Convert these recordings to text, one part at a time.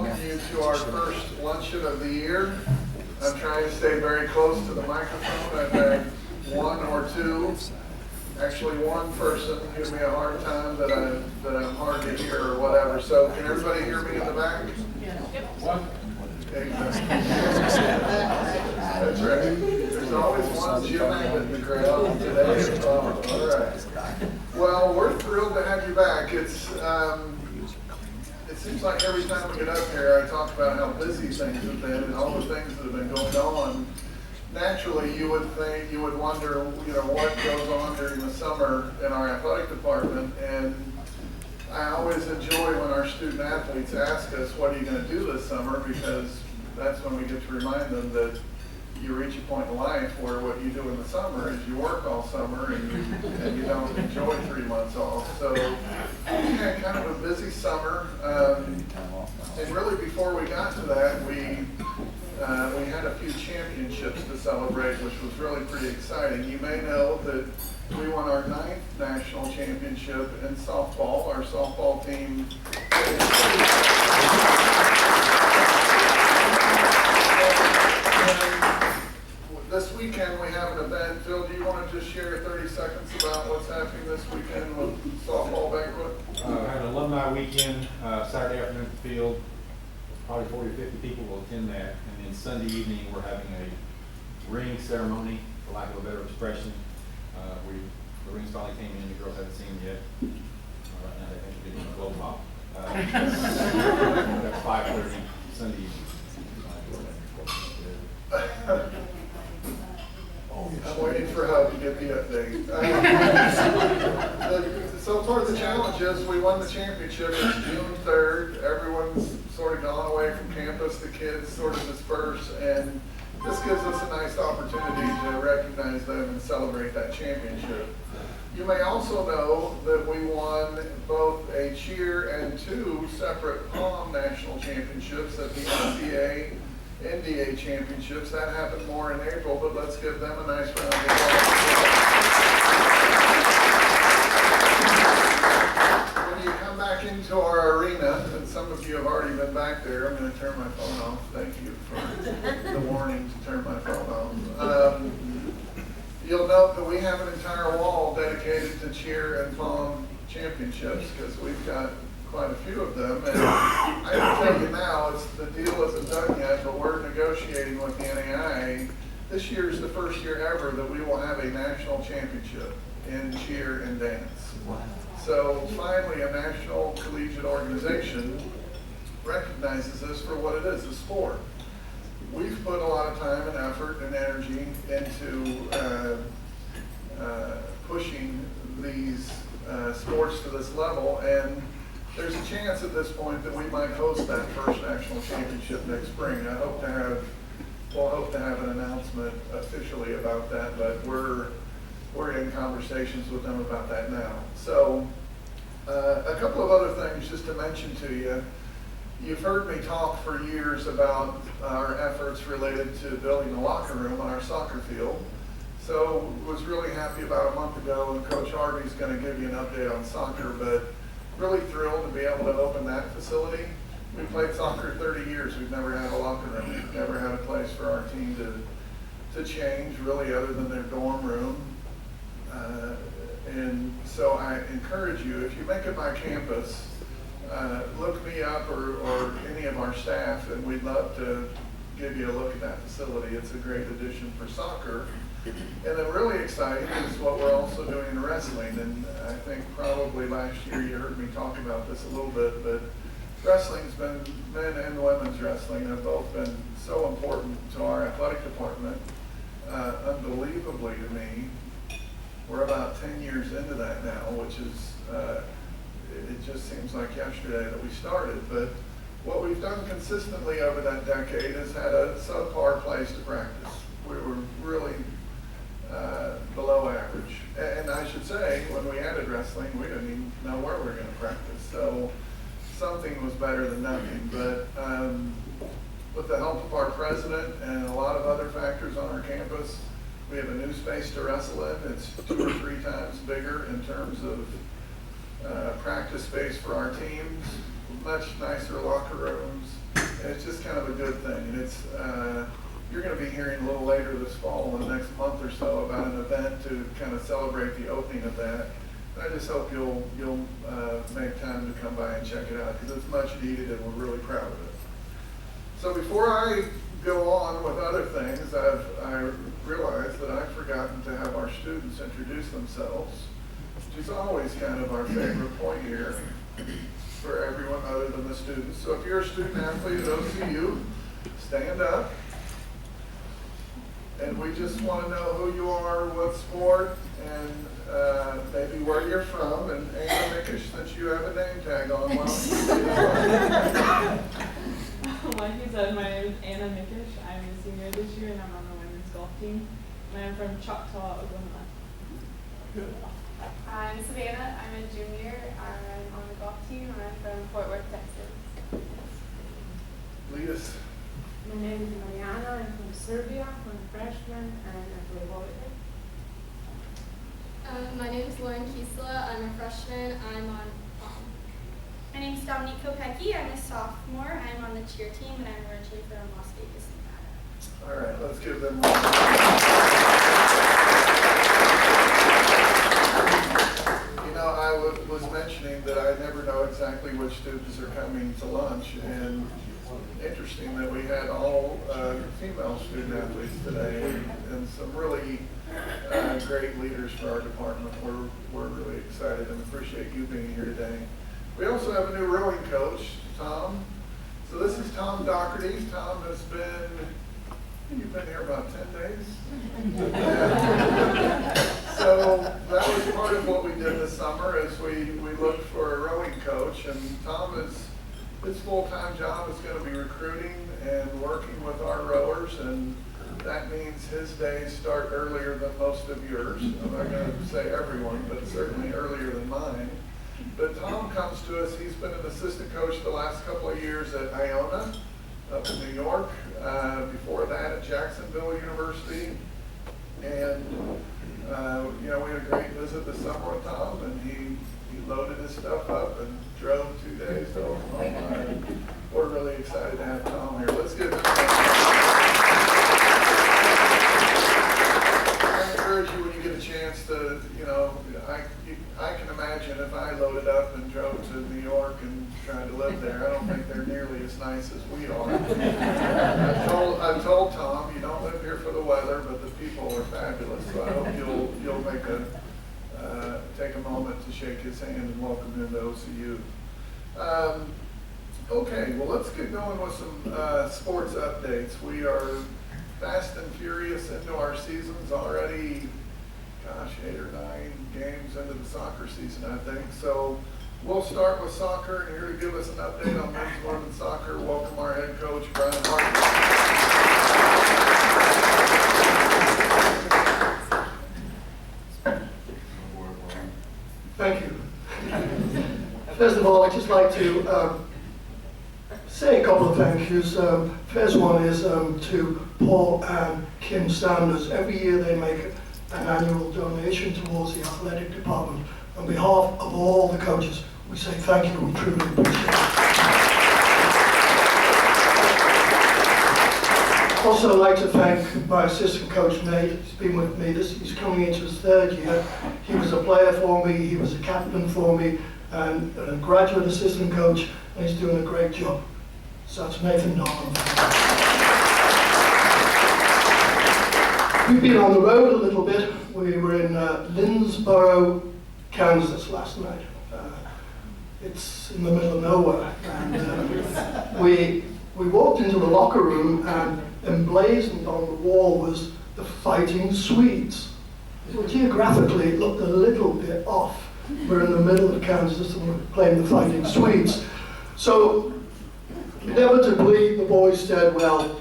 welcome you to our first luncheon of the year. I'm trying to stay very close to the microphone. I've had one or two, actually one person give me a hard time that I'm hard to hear or whatever. So can everybody hear me in the back? One. That's right. There's always one Jim in the crowd today. All right. Well, we're thrilled to have you back. It seems like every time we get up here, I talk about how busy things have been and all the things that have been going on. Naturally, you would wonder, what goes on during the summer in our athletic department. And I always enjoy when our student athletes ask us, what are you going to do this summer? Because that's when we get to remind them that you reach a point in life where what you do in the summer is you work all summer and you don't enjoy 3 months off. So we had kind of a busy summer. And really before we got to that, we had a few championships to celebrate, which was really pretty exciting. You may know that we won our 9th national championship in softball. Our softball team this weekend we have an event. Phil, do you want to just share 30 seconds about what's happening this weekend with softball banquet? We have an alumni weekend, Saturday afternoon at the field. Probably 40 or 50 people will attend that. And then Sunday evening we're having a ring ceremony, for lack of a better expression. The rings finally came in, the girls haven't seen them yet. Right now they think they're getting a blow pop. That's 5:30 Sunday evening. I'm waiting for help to get the update. So part of the challenge is we won the championship. It's June 3rd. Everyone's sort of gone away from campus. The kids sort of disperse, and this gives us a nice opportunity to recognize them and celebrate that championship. You may also know that we won both a cheer and 2 separate pom national championships at the NCAA NDA championships. That happened more in April, but let's give them a nice round of applause. When you come back into our arena, and some of you have already been back there, I'm going to turn my phone off. Thank you for the warning to turn my phone off. You'll note that we have an entire wall dedicated to cheer and pom championships because we've got quite a few of them, and I can tell you now, the deal isn't done yet, but we're negotiating with the NAIA. This year is the first year ever that we will have a national championship in cheer and dance. Wow. So finally, a national collegiate organization recognizes this for what it is, a sport. We've put a lot of time and effort and energy into pushing these sports to this level, and there's a chance at this point that we might host that first national championship next spring. We'll hope to have an announcement officially about that, but we're in conversations with them about that now. So a couple of other things just to mention to you. You've heard me talk for years about our efforts related to building a locker room on our soccer field. So was really happy about a month ago, and Coach Harvey's going to give you an update on soccer, but really thrilled to be able to open that facility. We played soccer 30 years. We've never had a locker room. We've never had a place for our team to change, really, other than their dorm room. And so I encourage you, if you make it by campus, look me up or any of our staff, and we'd love to give you a look at that facility. It's a great addition for soccer. And then really exciting is what we're also doing in wrestling. And I think probably last year you heard me talk about this a lit's bit, but wrestling's been, men and women's wrestling have both been so important to our athletic department. Unbelievably to me, we're about 10 years into that now, which is, it just seems like yesterday that we started. But what we've done consistently over that decade is had a subpar place to practice. We were really below average. And I should say, when we added wrestling, we didn't even know where we were going to practice. So something was better than nothing. But with the help of our president and a lot of other factors on our campus, we have a new space to wrestle in. It's 2 or 3 times bigger in terms of practice space for our teams, much nicer locker rooms, it's just kind of a good thing. And it's, you're going to be hearing a little later this fall, in the next month or so, about an event to kind of celebrate the opening of that. And I just hope you'll make time to come by and check it out, because it's much needed and we're really proud of it. So before I go on with other things, I realized that I've forgotten to have our students introduce themselves, which is always kind of our favorite point here for everyone other than the students. So if you're a student athlete at OCU, stand up. And we just want to know who you are, what sport, and maybe where you're from. And Anna Mickish, since you have a name tag on, why don't you say that? Like you said, my name is Anna Mickish. I'm a senior this year and I'm on the women's golf team. And I'm from Choctaw, Oklahoma. Good. I'm Savannah. I'm a junior. I'm on the golf team and I'm from Fort Worth, Texas. Lead us. My name is Mariana. I'm from Serbia. I'm a freshman and I play volleyball. My name is Lauren Kiesla. I'm a freshman. I'm on prom. My name is Dominique Kopecki. I'm a sophomore. I'm on the cheer team and I'm originally from Las Vegas, Nevada. All right, let's give them You know, I was mentioning that I never know exactly which students are coming to lunch, and interesting that we had all female student athletes today and some really great leaders for our department. We're really excited and appreciate you being here today. We also have a new rowing coach, Tom. So this is Tom Doherty. Tom has been, you've been here about 10 days? So that was part of what we did this summer, is we looked for a rowing coach, and Tom is, his full-time job is going to be recruiting and working with our rowers, and that means his days start earlier than most of yours. I'm not going to say everyone, but certainly earlier than mine. But Tom comes to us, he's been an assistant coach the last couple of years at Iona up in New York, before that at Jacksonville University. And you know, we had a great visit this summer with Tom, and he loaded his stuff up and drove 2 days to Oklahoma. And we're really excited to have Tom here. Let's give him I encourage you, when you get a chance to, you know, I can imagine if I loaded up and drove to New York and tried to live there, I don't think they're nearly as nice as we are. I've told Tom, you don't live here for the weather, but the people are fabulous. So I hope you'll make take a moment to shake his hand and welcome him to OCU. Okay, well, let's get going with some sports updates. We are fast and furious into our seasons already. Gosh, 8 or 9 games into the soccer season, I think. So we'll start with soccer, and here to give us an update on men's and women's soccer, welcome our head coach, Brian Harvey. Thank you. First of all, I'd just like to say a couple of thank yous. First one is to Paul and Kim Sanders. Every year they make an annual donation towards the athletic department. On behalf of all the coaches, we say thank you. We truly appreciate it. Also, I'd like to thank my assistant coach, Nate. He's been with me. He's coming into his 3rd year. He was a player for me. He was a captain for me, and a graduate assistant coach, and he's doing a great job. So that's Nathan Dolan. We've been on the road a little bit. We were in Lindsboro, Kansas last night. It's in the middle of nowhere. And we walked into the locker room, and emblazoned on the wall was the Fighting Swedes. Well, geographically, it looked a little bit off. We're in the middle of Kansas and we're playing the Fighting Swedes. So, inevitably, the boys said, well,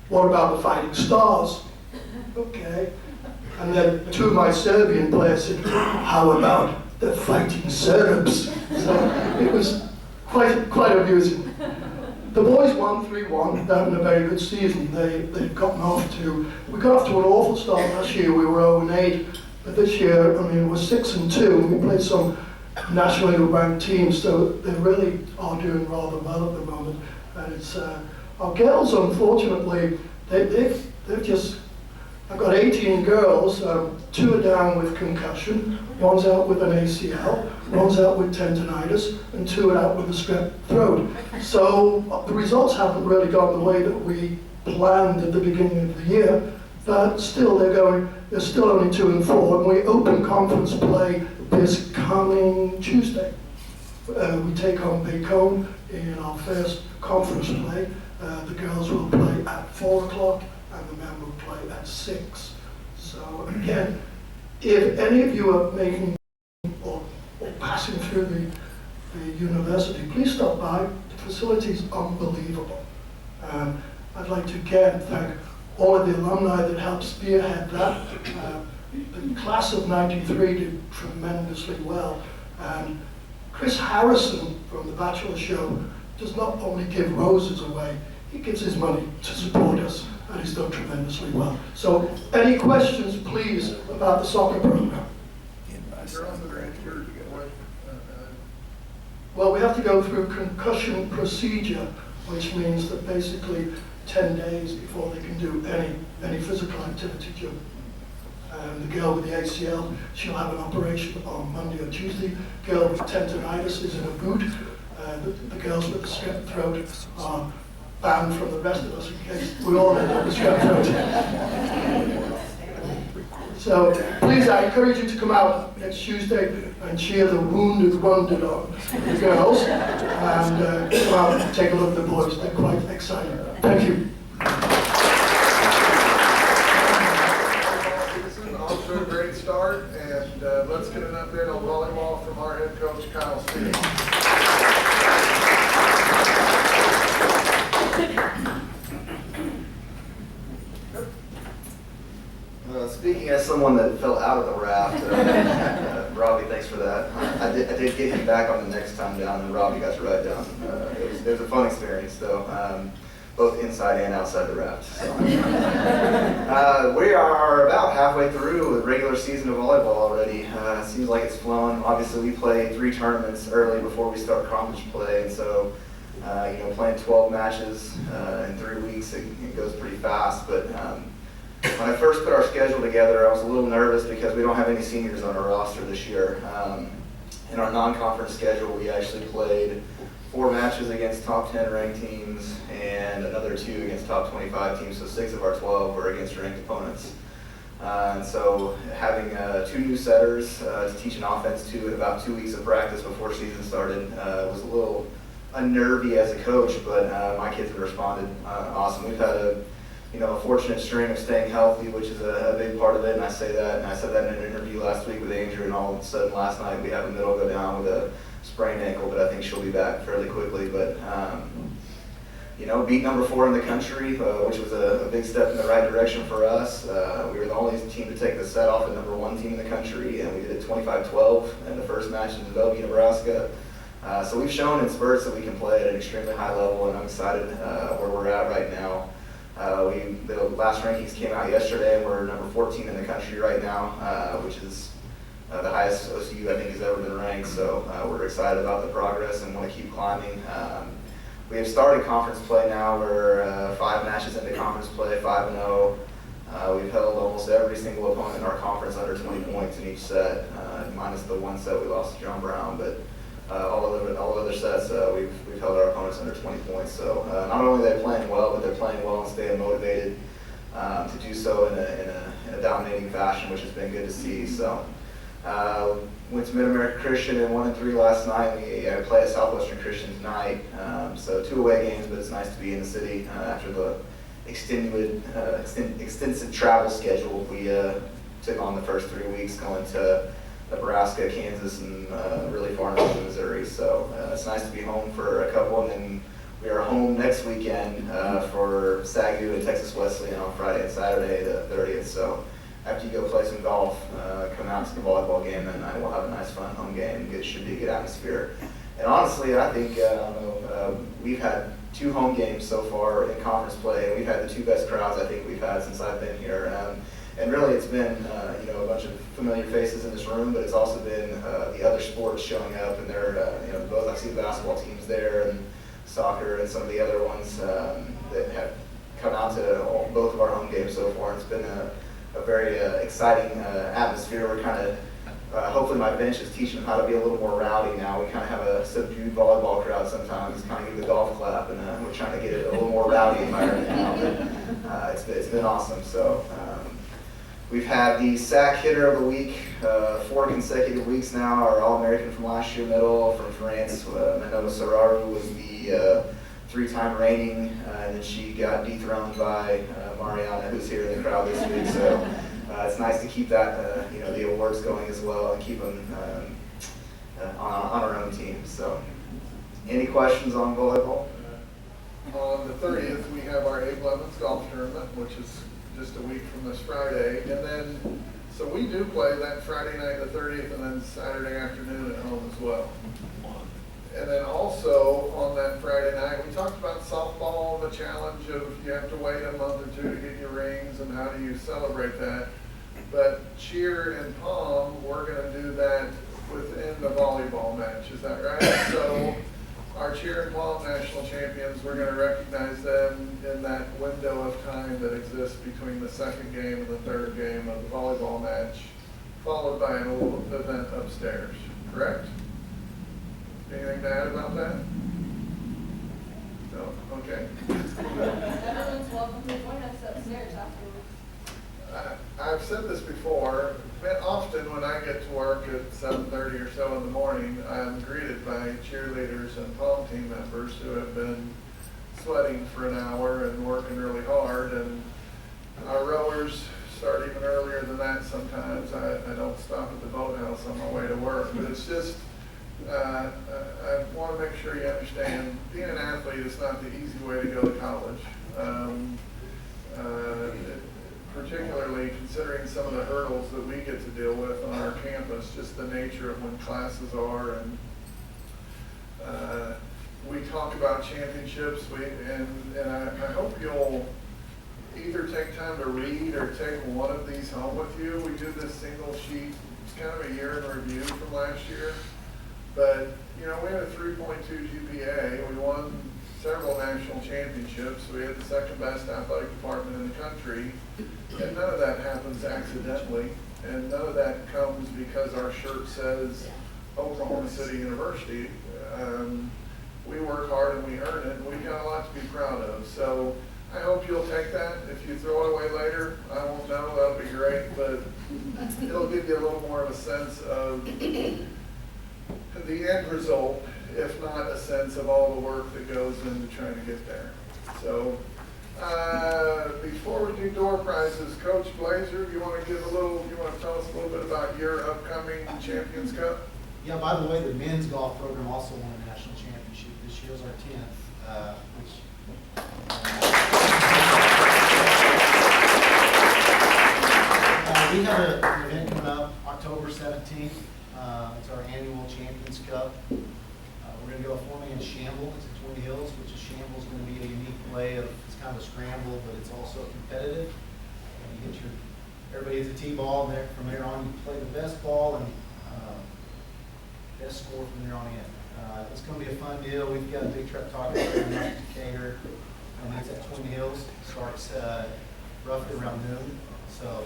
what about the Fighting Stars? Okay. And then 2 of my Serbian players said, how about the Fighting Serbs? So it was quite amusing. The boys won 3-1. They're having a very good season. They've gotten off to, we got off to an awful start last year. We were 0-8, but this year, I mean, we're 6-2. We played some nationally ranked teams, so they really are doing rather well at the moment. And it's Our girls, unfortunately, they've just, I've got 18 girls, 2 are down with concussion, 1's out with an ACL, 1's out with tendonitis, and 2 are out with a strep throat. So the results haven't really gone the way that we planned at the beginning of the year, but still they're still only 2 and 4, and we open conference play this coming Tuesday. We take on Bacone in our first conference play. The girls will play at 4 o'clock and the men will play at 6. So again, if any of you are making or passing through the university, please stop by. The facility is unbelievable. I'd like to again thank all of the alumni that helped spearhead that. The class of '93 did tremendously well. And Chris Harrison from The Bachelor Show does not only give roses away, he gives his money to support us, and he's done tremendously well. So any questions, please, about the soccer program? Well, we have to go through concussion procedure, which means that basically 10 days before they can do any physical activity, Jim. The girl with the ACL, she'll have an operation on Monday or Tuesday. Girl with tendonitis is in a boot. The girls with the strep throat are banned from the rest of us in case we all end up with strep throat. So please, I encourage you to come out next Tuesday and cheer the wounded on the girls, and come out and take a look at the boys. They're quite exciting. Thank you. Off to a great start, and let's get an update on volleyball from our head coach, Kyle Steele. Speaking as someone that fell out of the raft, Robbie, thanks for that. I did get him back on the next time down, and Robbie got to ride down. It was a fun experience, though, both inside and outside the raft. So. We are about halfway through the regular season of volleyball already. It seems like it's flown. Obviously, we play 3 tournaments early before we start conference play, and so playing 12 matches in 3 weeks, it goes pretty fast. But when I first put our schedule together, I was a little nervous because we don't have any seniors on our roster this year. In our non-conference schedule, we actually played 4 matches against top 10 ranked teams and another 2 against top 25 teams, so 6 of our 12 were against ranked opponents. And so having 2 new setters to teach an offense to in about 2 weeks of practice before season started was a little unnervy as a coach, but my kids have responded awesome. We've had a fortunate string of staying healthy, which is a big part of it, and I say that, and I said that in an interview last week with Andrew, and all of a sudden last night we have a middle go down with a sprained ankle, but I think she'll be back fairly quickly. But beat number 4 in the country, which was a big step in the right direction for us. We were the only team to take the set off the number 1 team in the country, and we did it 25-12 in the first match in Bellevue, Nebraska. So we've shown in spurts that we can play at an extremely high level, and I'm excited where we're at right now. The last rankings came out yesterday, and we're number 14 in the country right now, which is the highest OCU I think has ever been ranked. So we're excited about the progress and want to keep climbing. We have started conference play now. We're 5 matches into conference play, 5-0. We've held almost every single opponent in our conference under 20 points in each set, minus the 1 set we lost to John Brown. But all other sets, we've held our opponents under 20 points. So not only are they playing well, but they're playing well and staying motivated to do so in a dominating fashion, which has been good to see. So went to Mid-America Christian and 1-3 last night. We play at Southwestern Christian tonight. So 2 away games, but it's nice to be in the city after the extensive travel schedule. We took on the first 3 weeks going to Nebraska, Kansas, and really far north of Missouri. So it's nice to be home for a couple, and then we are home next weekend for SAGU and Texas Wesleyan on Friday and Saturday, the 30th. So after you go play some golf, come out to the volleyball game, and we'll have a nice, fun home game. It should be a good atmosphere. And honestly, I think we've had 2 home games so far in conference play, and we've had the 2 best crowds I think we've had since I've been here. And really, it's been a bunch of familiar faces in this room, but it's also been the other sports showing up, and they're both I see the basketball teams there, and soccer and some of the other ones that have come out to both of our home games so far. It's been a very exciting atmosphere. We're kind of, hopefully my bench is teaching them how to be a little more rowdy now. We kind of have a subdued volleyball crowd sometimes, kind of give the golf clap, and we're trying to get it a little more rowdy environment now, but it's been awesome. So we've had the SAC hitter of the week 4 consecutive weeks now. Our All-American from last year medal from France, Manova Sararu, was the 3-time reigning, and then she got dethroned by Mariana, who's here in the crowd this week. So it's nice to keep that, the awards going as well, and keep them on our own team. So, any questions on volleyball? On the 30th, we have our A-11 golf tournament, which is just a week from this Friday, and then so we do play that Friday night, the 30th, and then Saturday afternoon at home as well. And then also on that Friday night, we talked about softball, the challenge of you have to wait a month or 2 to get your rings and how do you celebrate that. But cheer and pom, we're going to do that within the volleyball match. Is that right? So our cheer and pom national champions, we're going to recognize them in that window of time that exists between the second game and the third game of the volleyball match, followed by an little event upstairs. Correct? Anything to add about that? No? Okay. Everyone's welcome to join us upstairs afterwards. I've said this before, but often when I get to work at 7:30 or so in the morning, I'm greeted by cheerleaders and pom team members who have been sweating for an hour and working really hard, and our rowers start even earlier than that sometimes. I don't stop at the boathouse on my way to work, but it's just, I want to make sure you understand, being an athlete is not the easy way to go to college. Particularly considering some of the hurdles that we get to deal with on our campus, just the nature of when classes are, and we talk about championships, and I hope you'll either take time to read or take one of these home with you. We do this single sheet, it's kind of a year in review from last year, but we had a 3.2 GPA, we won several national championships, we had the second best athletic department in the country, and none of that happens accidentally, and none of that comes because our shirt says Oklahoma City University. We work hard and we earn it, and we've got a lot to be proud of. So I hope you'll take that. If you throw it away later, I won't know, that'll be great, but it'll give you a little more of a sense of the end result, if not a sense of all the work that goes into trying to get there. So before we do door prizes, Coach Blazer, you want to tell us a little bit about your upcoming Champions Cup? Yeah, by the way, the men's golf program also won a national championship. This year's our 10th, we have an event coming up October 17th. It's our annual Champions Cup. We're going to go a 4-man shamble. It's at Twin Hills, which is shamble is going to be a unique way of, it's kind of a scramble, but it's also competitive. You get everybody hits a tee-ball, and from there on you play the best ball and best score from there on in. It's going to be a fun deal. We've got a big truck talking about in Decatur, and it's at Twin Hills. Starts roughly around noon. So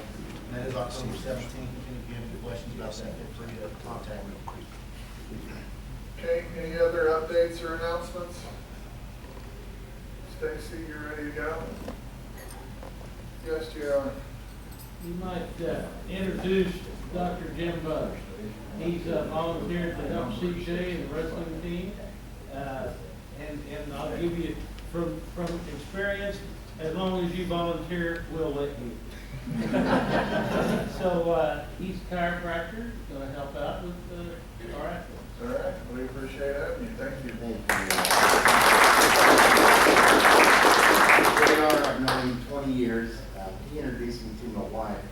that is October 17th. If you have any questions about that, feel free to contact me. Okay, any other updates or announcements? Stacy, you ready to go? Yes, you are. You might introduce Dr. Jim Bush. He's volunteered to help CJ and the wrestling team. And I'll give you, from experience, as long as you volunteer, we'll let you. So he's a chiropractor, going to help out with our athletes. All right, we appreciate having you. Thank you. JR, I've known him 20 years. He introduced me to my wife,